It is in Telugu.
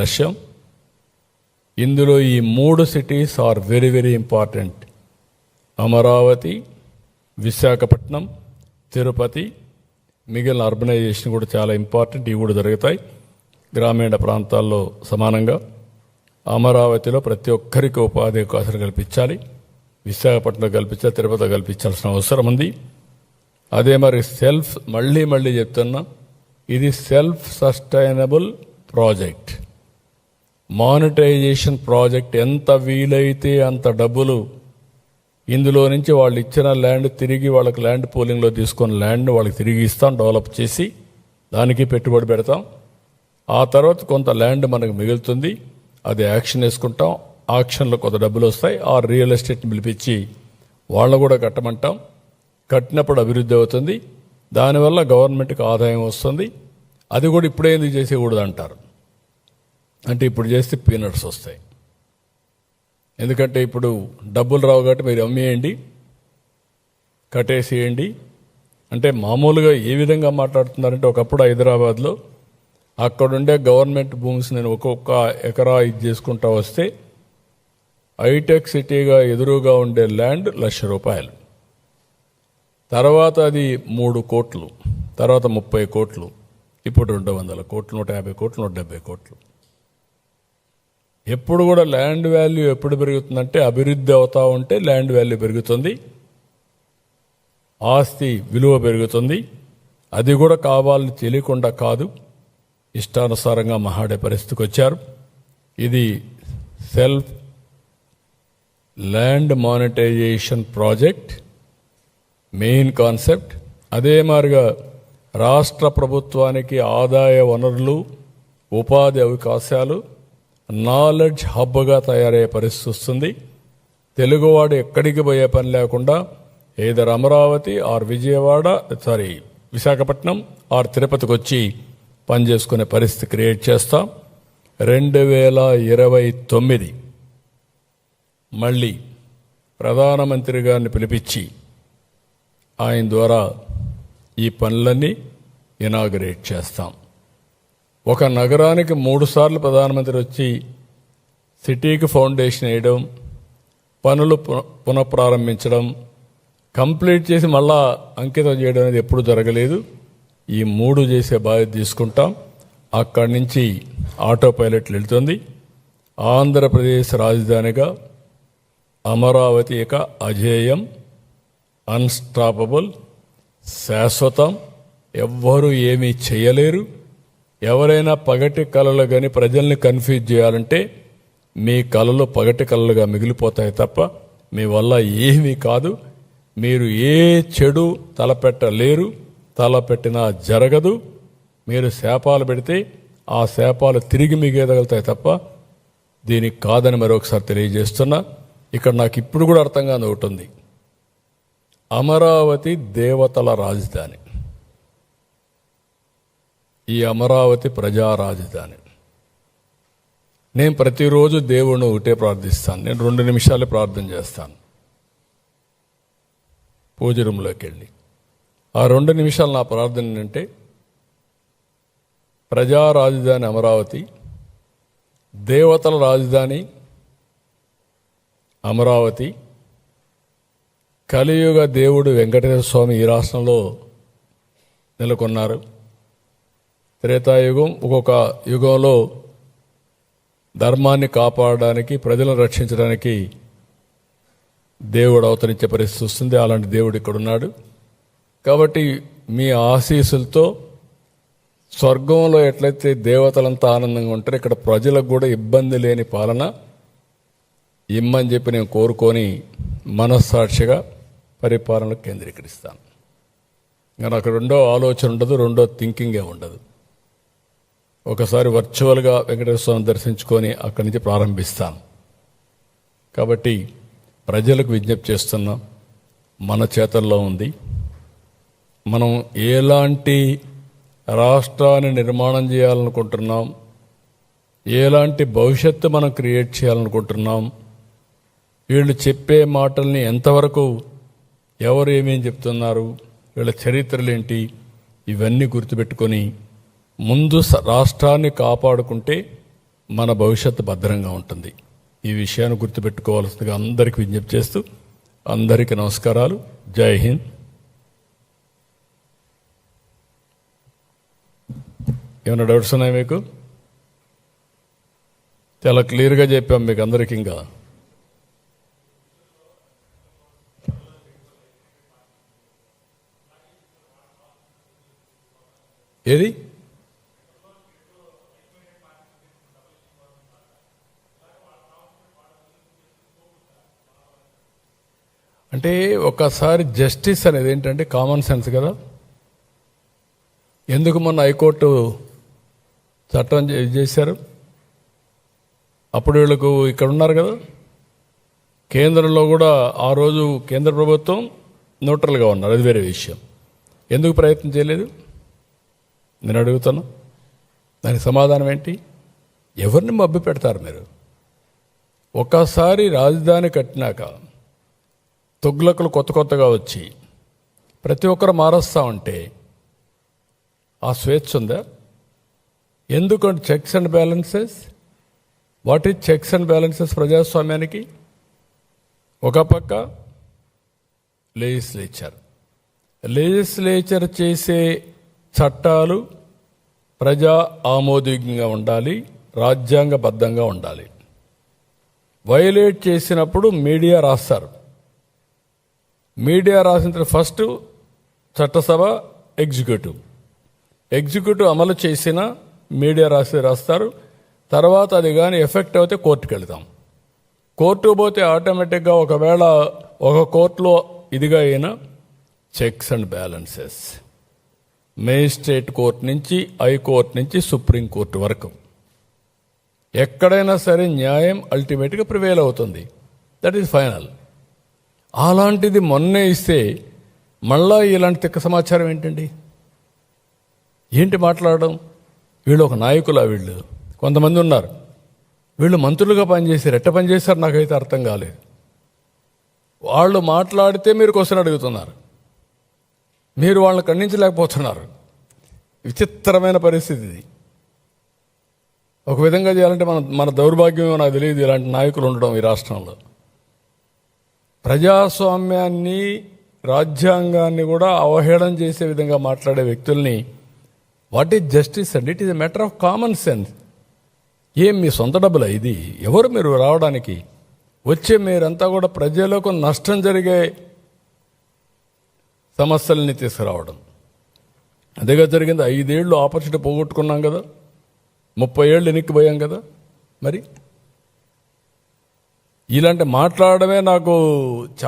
లక్ష్యం. ఇందులో ఈ 3 cities are very very important. Amaravati, Visakhapatnam, Tirupati, మిగిలిన అర్బనైజేషన్ కూడా చాలా ఇంపార్టెంట్. ఇవి కూడా జరుగుతాయి గ్రామీణ ప్రాంతాల్లో సమానంగా. అమరావతిలో ప్రతి ఒక్కరికి ఉపాధి అవకాశాలు కల్పించాలి, విశాఖపట్నంలో కల్పించాలి, తిరుపతిలో కల్పించాల్సిన అవసరం ఉంది. అదే మరి మళ్ళీ చెప్తున్నా, ఇది self sustainable project, monetisation project. ఎంత వీలైతే అంత డబ్బులు ఇందులో నుంచి వాళ్ళు ఇచ్చిన ల్యాండ్ తిరిగి వాళ్ళకి ల్యాండ్ పూలింగ్లో తీసుకున్న ల్యాండ్ని వాళ్ళకి తిరిగి ఇస్తాం, డెవలప్ చేసి దానికి పెట్టుబడి పెడతాం. ఆ తర్వాత కొంత ల్యాండ్ మనకు మిగులుతుంది, అది యాక్షన్ వేసుకుంటాం. ఆక్షన్లో కొంత డబ్బులు వస్తాయి. ఆ రియల్ ఎస్టేట్ని పిలిపించి వాళ్ళని కూడా కట్టమంటాం. కట్టినప్పుడు అభివృద్ధి అవుతుంది, దానివల్ల గవర్నమెంట్కి ఆదాయం వస్తుంది. అది కూడా ఇప్పుడే ఎందుకు చేసేకూడదు అంటారు. అంటే ఇప్పుడు చేస్తే పీనట్స్ వస్తాయి. ఎందుకంటే ఇప్పుడు డబ్బులు రావు కాబట్టి మీరు అమ్మేయండి, కట్టేసేయండి అంటే మామూలుగా ఏ విధంగా మాట్లాడుతున్నారంటే, ఒకప్పుడు హైదరాబాద్లో అక్కడుండే గవర్నమెంట్ భూమిస్ నేను ఒక్కొక్క ఎకరా ఇది చేసుకుంటా వస్తే హైటెక్ సిటీగా ఎదురుగా ఉండే ల్యాండ్ ₹1,00,000, తర్వాత అది 3 కోట్లు, తర్వాత 30 కోట్లు, ఇప్పుడు 200 కోట్లు, 150 కోట్లు, 170 కోట్లు. ఎప్పుడు కూడా ల్యాండ్ వాల్యూ ఎప్పుడు పెరుగుతుందంటే అభివృద్ధి అవుతా ఉంటే ల్యాండ్ వాల్యూ పెరుగుతుంది, ఆస్తి విలువ పెరుగుతుంది. అది కూడా కావాలని తెలియకుండా కాదు, ఇష్టానుసారంగా మహాడే పరిస్థితికి వచ్చారు. ఇది self land monetisation project main concept. అదే మాదిరిగా రాష్ట్ర ప్రభుత్వానికి ఆదాయ వనరులు, ఉపాధి అవకాశాలు, నాలెడ్జ్ హబ్గా తయారయ్యే పరిస్థితి వస్తుంది. తెలుగువాడు ఎక్కడికి పోయే పని లేకుండా either Amaravati or Visakhapatnam or తిరుపతికి వచ్చి పనిచేసుకునే పరిస్థితి క్రియేట్ చేస్తాం. 2029 మళ్ళీ ప్రధానమంత్రి గారిని పిలిపించి ఆయన ద్వారా ఈ పనులన్నీ ఇనాగరేట్ చేస్తాం. ఒక నగరానికి 3 సార్లు ప్రధానమంత్రి వచ్చి సిటీకి ఫౌండేషన్ వేయడం, పనులు పునఃప్రారంభించడం, కంప్లీట్ చేసి మళ్ళా అంకితం చేయడం అనేది ఎప్పుడు జరగలేదు. ఈ 3 చేసే బాధ్యత తీసుకుంటాం. అక్కడి నుంచి ఆటో పైలట్లు వెళ్తుంది. ఆంధ్రప్రదేశ్ రాజధానిగా అమరావతి ఇక అజేయం, అన్స్టాపబుల్, శాశ్వతం. ఎవ్వరూ ఏమీ చేయలేరు. ఎవరైనా పగటి కళలు కానీ ప్రజల్ని కన్ఫ్యూజ్ చేయాలంటే మీ కళలు పగటి కళలుగా మిగిలిపోతాయి తప్ప మీ వల్ల ఏమీ కాదు. మీరు ఏ చెడు తలపెట్టలేరు, తలపెట్టినా జరగదు. మీరు శాపాలు పెడితే ఆ శాపాలు తిరిగి మిగేదగలుగుతాయి తప్ప దీనికి కాదని మరొకసారి తెలియజేస్తున్నా. ఇక్కడ నాకు ఇప్పుడు కూడా అర్థం కాని ఒకటి ఉంది. అమరావతి దేవతల రాజధాని, ఈ అమరావతి ప్రజా రాజధాని. నేను ప్రతిరోజు దేవుణ్ణి ఒకటే ప్రార్థిస్తాను. నేను 2 నిమిషాలే ప్రార్థన చేస్తాను పూజ రూమ్లోకి వెళ్ళి. ఆ 2 నిమిషాలు నా ప్రార్థన ఏంటంటే, ప్రజా రాజధాని అమరావతి, దేవతల రాజధాని అమరావతి, కలియుగ దేవుడు వెంకటేశ్వర స్వామి ఈ రాష్ట్రంలో నెలకొన్నారు. త్రేతాయుగం, ఒక్కొక్క యుగంలో ధర్మాన్ని కాపాడడానికి, ప్రజలను రక్షించడానికి దేవుడు అవతరించే పరిస్థితి వస్తుంది. అలాంటి దేవుడు ఇక్కడ ఉన్నాడు. కాబట్టి మీ ఆశీస్సులతో స్వర్గంలో ఎట్లయితే దేవతలంతా ఆనందంగా ఉంటారో ఇక్కడ ప్రజలకు కూడా ఇబ్బంది లేని పాలన ఇమ్మని చెప్పి నేను కోరుకొని మనస్సాక్షిగా పరిపాలనకు కేంద్రీకరిస్తాను. ఇంకా నాకు రెండో ఆలోచన ఉండదు, రెండో థింకింగే ఉండదు. ఒకసారి వర్చువల్గా వెంకటేశ్వర స్వామిని దర్శించుకొని అక్కడి నుంచి ప్రారంభిస్తాను. కాబట్టి ప్రజలకు విజ్ఞప్తి చేస్తున్నాం, మన చేతల్లో ఉంది. మనం ఎలాంటి రాష్ట్రాన్ని నిర్మాణం చేయాలనుకుంటున్నాం, ఎలాంటి భవిష్యత్తు మనం క్రియేట్ చేయాలనుకుంటున్నాం, వీళ్ళు చెప్పే మాటల్ని ఎంతవరకు ఎవరు ఏమేం చెప్తున్నారు, వీళ్ళ చరిత్రలేంటి, ఇవన్నీ గుర్తుపెట్టుకొని ముందు రాష్ట్రాన్ని కాపాడుకుంటే మన భవిష్యత్తు భద్రంగా ఉంటుంది. ఈ విషయాన్ని గుర్తుపెట్టుకోవాల్సిందిగా అందరికీ విజ్ఞప్తి చేస్తూ అందరికీ నమస్కారాలు. జై హింద్. ఏమైనా డౌట్స్ ఉన్నాయి మీకు? చాలా క్లియర్గా చెప్పాం మీకు అందరికీ. ఇంకా ఏది అంటే ఒకసారి జస్టిస్ అనేది ఏంటంటే కామన్ సెన్స్ కదా. ఎందుకు మొన్న హైకోర్టు చట్టం చేశారు? అప్పుడు వీళ్ళకు ఇక్కడ ఉన్నారు కదా, కేంద్రంలో కూడా ఆ రోజు కేంద్ర ప్రభుత్వం న్యూట్రల్గా ఉన్నారు, అది వేరే విషయం. ఎందుకు ప్రయత్నం చేయలేదు నేను అడుగుతాను. దానికి సమాధానం ఏంటి? ఎవరిని మభ్య పెడతారు మీరు? ఒకసారి రాజధాని కట్టినాక తొగ్లకులు కొత్తగా వచ్చి ప్రతి ఒక్కరు మారుస్తూ ఉంటే ఆ స్వేచ్ఛ ఉందా? ఎందుకంటే checks and balances. What is checks and balances ప్రజాస్వామ్యానికి? ఒక పక్క లెజిస్లేచర్ చేసే చట్టాలు ప్రజా ఆమోదయోగ్యంగా ఉండాలి, రాజ్యాంగబద్ధంగా ఉండాలి. వైలేట్ చేసినప్పుడు మీడియా రాస్తారు. మీడియా రాసిన తర్వాత ఫస్ట్ చట్టసభ, ఎగ్జిక్యూటివ్ అమలు చేసిన మీడియా రాస్తారు. తర్వాత అది కానీ ఎఫెక్ట్ అయితే కోర్టుకు వెళ్తాం. కోర్టుకు పోతే ఆటోమేటిక్గా ఒకవేళ ఒక కోర్టులో ఇదిగా అయినా checks and balances, magistrate court నుంచి హైకోర్టు నుంచి సుప్రీంకోర్టు వరకు ఎక్కడైనా సరే న్యాయం అల్టిమేట్గా ప్రివేల్ అవుతుంది. That is final. అలాంటిది మొన్నే ఇస్తే మళ్ళా ఇలాంటి తిక్క సమాచారం ఏంటండి? ఏంటి మాట్లాడడం? వీళ్ళు ఒక నాయకులా? వీళ్ళు కొంతమంది ఉన్నారు, వీళ్ళు మంత్రులుగా పనిచేశారు. ఎట్ట పనిచేశారు నాకైతే అర్థం కాలేదు. వాళ్ళు మాట్లాడితే మీరు క్వశ్చన్ అడుగుతున్నారు, మీరు వాళ్ళని ఖండించలేకపోతున్నారు. విచిత్రమైన పరిస్థితి ఇది. ఒక విధంగా చేయాలంటే మన దౌర్భాగ్యమేమో నాకు తెలియదు ఇలాంటి నాయకులు ఉండడం ఈ రాష్ట్రంలో. ప్రజాస్వామ్యాన్ని, రాజ్యాంగాన్ని కూడా అవహేళన చేసే విధంగా మాట్లాడే వ్యక్తుల్ని వాట్ ఈజ్ జస్టిస్ అండి? It is a matter of common sense. ఏం మీ సొంత డబ్బులా ఇది? ఎవరు మీరు రావడానికి? వచ్చే మీరంతా కూడా ప్రజలకు నష్టం జరిగే సమస్యల్ని తీసుకురావడం. అదేగా జరిగింది. 5 ఏళ్ళు ఆపర్చునిటీ పోగొట్టుకున్నాం కదా, 30 ఏళ్ళు ఎన్నికిపోయాం కదా. మరి ఇలాంటి మాట్లాడమే నాకు చాలా